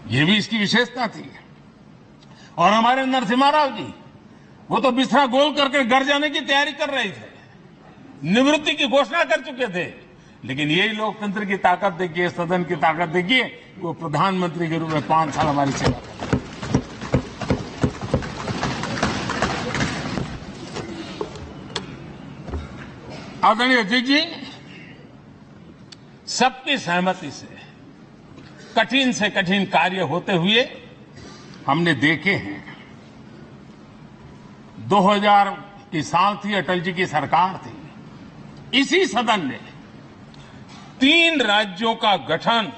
ये भी इसकी विशेषता थी। और हमारे नरसिम्हा राव जी, वो तो बिस्तरा गोल करके घर जाने की तैयारी कर रहे थे, निवृत्ति की घोषणा कर चुके थे, लेकिन यही लोकतंत्र की ताकत देखिए, सदन की ताकत देखिए, वो प्रधानमंत्री के रूप में 5 साल हमारी सेवा कर। आदरणीय अध्यक्ष जी, सबकी सहमति से कठिन कार्य होते हुए हमने देखे हैं। 2000 की साल थी, अटल जी की सरकार थी। इसी सदन ने 3 राज्यों का गठन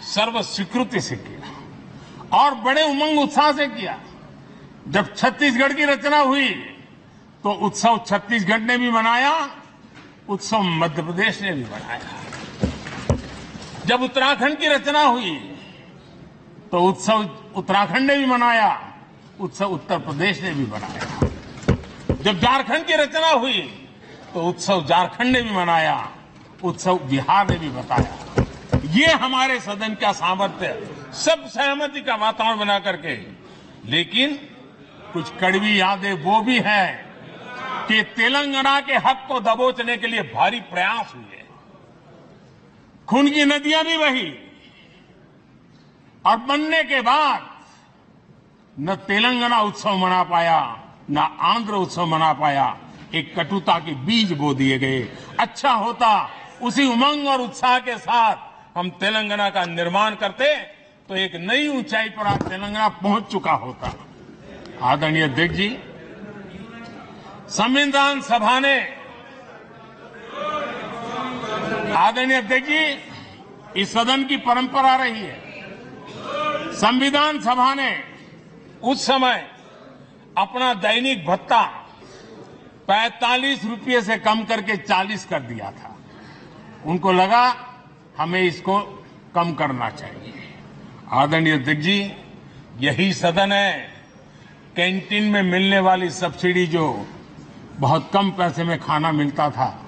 सर्व स्वीकृति से किया और बड़े उमंग उत्साह से किया। जब छत्तीसगढ़ की रचना हुई तो उत्सव छत्तीसगढ़ ने भी मनाया, उत्सव मध्य प्रदेश ने भी मनाया। जब उत्तराखंड की रचना हुई तो उत्सव उत्तराखंड ने भी मनाया, उत्सव उत्तर प्रदेश ने भी मनाया। जब झारखंड की रचना हुई तो उत्सव झारखंड ने भी मनाया, उत्सव बिहार ने भी बताया। ये हमारे सदन का सामर्थ्य, सब सहमति का वातावरण बना करके। लेकिन कुछ कड़वी यादें वो भी है कि तेलंगाना के हक को दबोचने के लिए भारी प्रयास हुए, खून की नदियां भी बही और बनने के बाद न तेलंगाना उत्सव मना पाया, न आंध्र उत्सव मना पाया। एक कटुता के बीज बो दिए गए। अच्छा होता उसी उमंग और उत्साह के साथ हम तेलंगाना का निर्माण करते तो एक नई ऊंचाई पर आज तेलंगाना पहुंच चुका होता। आदरणीय अध्यक्ष जी, संविधान सभा ने, आदरणीय अध्यक्ष जी, इस सदन की परंपरा रही है। संविधान सभा ने उस समय अपना दैनिक भत्ता 45 रुपये से कम करके 40 कर दिया था। उनको लगा हमें इसको कम करना चाहिए। आदरणीय अध्यक्ष जी, यही सदन है कैंटीन में मिलने वाली सब्सिडी, जो बहुत कम पैसे में खाना मिलता था,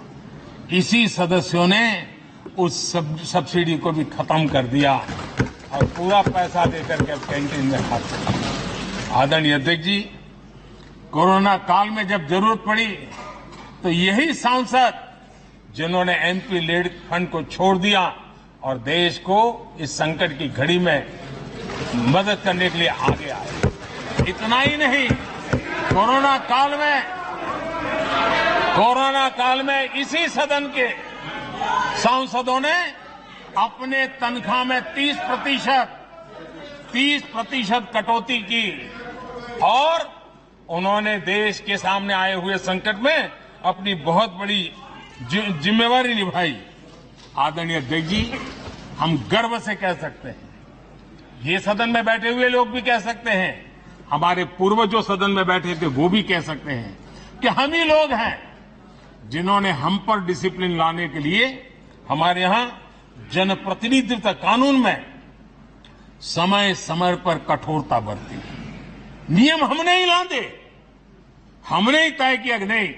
इसी सदस्यों ने उस सब्सिडी को भी खत्म कर दिया और पूरा पैसा देकर के कैंटीन में खाते हैं। आदरणीय अध्यक्ष जी, कोरोना काल में जब जरूरत पड़ी तो यही सांसद जिन्होंने एमपी लीड फंड को छोड़ दिया और देश को इस संकट की घड़ी में मदद करने के लिए आगे आए। इतना ही नहीं, कोरोना काल में इसी सदन के सांसदों ने अपने तनख्वाह में 30% कटौती की और उन्होंने देश के सामने आए हुए संकट में अपनी बहुत बड़ी जिम्मेवारी निभाई। आदरणीय अध्यक्ष जी, हम गर्व से कह सकते हैं, ये सदन में बैठे हुए लोग भी कह सकते हैं, हमारे पूर्वज जो सदन में बैठे थे वो भी कह सकते हैं कि हम ही लोग हैं जिन्होंने हम पर डिसिप्लिन लाने के लिए हमारे यहां जनप्रतिनिधित्व कानून में समय समय पर कठोरता बरती। नियम हमने ही लादे, हमने ही तय किया कि नहीं,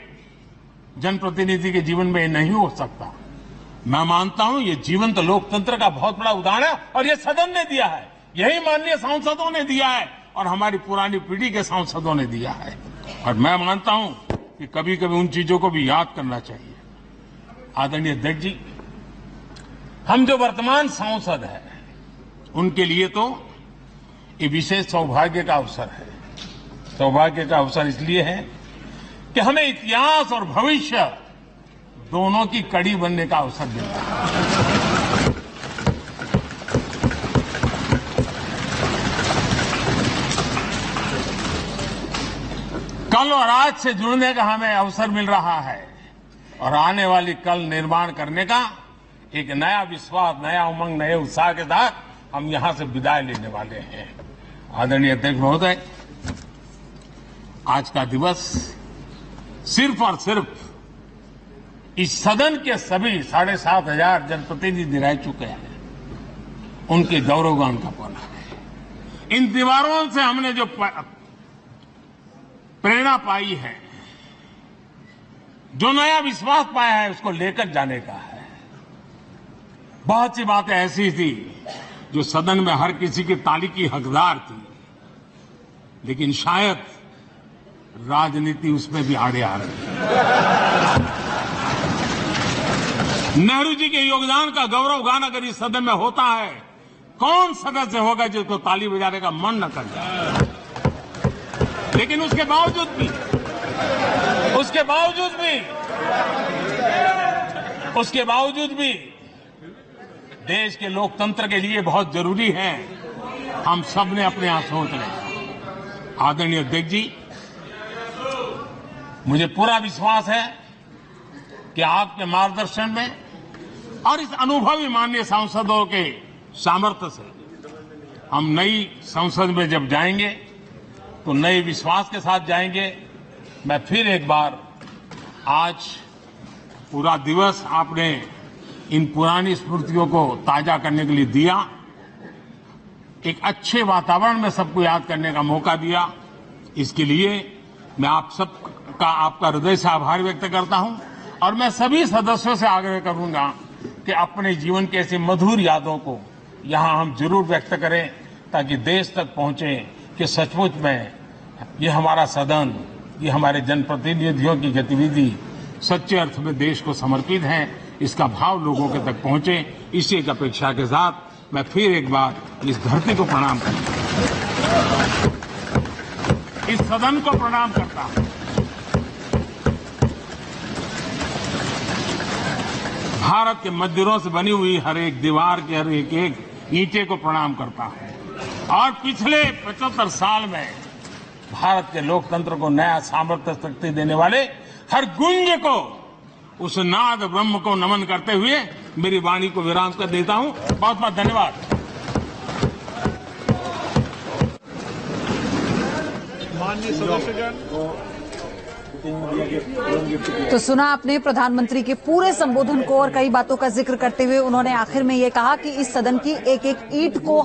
जनप्रतिनिधि के जीवन में ये नहीं हो सकता। मैं मानता हूं ये जीवंत लोकतंत्र का बहुत बड़ा उदाहरण है और ये सदन ने दिया है, यही माननीय सांसदों ने दिया है और हमारी पुरानी पीढ़ी के सांसदों ने दिया है। और मैं मानता हूं कि कभी कभी उन चीजों को भी याद करना चाहिए। आदरणीय अध्यक्ष जी, हम जो वर्तमान सांसद हैं उनके लिए तो ये विशेष सौभाग्य का अवसर है। सौभाग्य का अवसर इसलिए है कि हमें इतिहास और भविष्य दोनों की कड़ी बनने का अवसर मिलता है। कल और आज से जुड़ने का हमें अवसर मिल रहा है और आने वाली कल निर्माण करने का एक नया विश्वास, नया उमंग, नए उत्साह के साथ हम यहां से विदाई लेने वाले हैं। आदरणीय अध्यक्ष महोदय, आज का दिवस सिर्फ और सिर्फ इस सदन के सभी 7,500 जनप्रतिनिधि रह चुके हैं उनके गौरवगान का पल है। इन दीवारों से हमने जो प्रेरणा पाई है, जो नया विश्वास पाया है, उसको लेकर जाने का है। बहुत सी बातें ऐसी थी जो सदन में हर किसी की ताली की हकदार थी, लेकिन शायद राजनीति उसमें भी आड़े आ रही है। नेहरू जी के योगदान का गौरव गान अगर इस सदन में होता है, कौन सदस्य होगा जिसको ताली बजाने का मन न कर जाए। लेकिन उसके बावजूद भी देश के लोकतंत्र के लिए बहुत जरूरी है हम सब ने अपने यहां सोच लें। आदरणीय अध्यक्ष जी, मुझे पूरा विश्वास है कि आपके मार्गदर्शन में और इस अनुभवी माननीय सांसदों के सामर्थ्य से हम नई संसद में जब जाएंगे तो नए विश्वास के साथ जाएंगे। मैं फिर एक बार आज पूरा दिवस आपने इन पुरानी स्मृतियों को ताजा करने के लिए दिया, एक अच्छे वातावरण में सबको याद करने का मौका दिया। इसके लिए मैं आप सबका आपका हृदय से आभार व्यक्त करता हूं और मैं सभी सदस्यों से आग्रह करूंगा कि अपने जीवन की ऐसी मधुर यादों को यहां हम जरूर व्यक्त करें ताकि देश तक पहुंचे कि सचमुच में ये हमारा सदन, ये हमारे जनप्रतिनिधियों की गतिविधि सच्चे अर्थ में देश को समर्पित है, इसका भाव लोगों के तक पहुंचे। इसी एक अपेक्षा के साथ मैं फिर एक बार इस धरती को प्रणाम करता हूं, इस सदन को प्रणाम करता हूं। भारत के मंदिरों से बनी हुई हर एक दीवार के हर एक ईंटे को प्रणाम करता हूं और पिछले 75 साल में भारत के लोकतंत्र को नया सामर्थ्य शक्ति देने वाले हर गुंज को, उस नाद ब्रह्म को नमन करते हुए मेरी वाणी को विराम कर देता हूं। बहुत बहुत धन्यवाद। माननीय सदस्यगण, तो सुना आपने प्रधानमंत्री के पूरे संबोधन को और कई बातों का जिक्र करते हुए उन्होंने आखिर में ये कहा कि इस सदन की एक एक ईंट को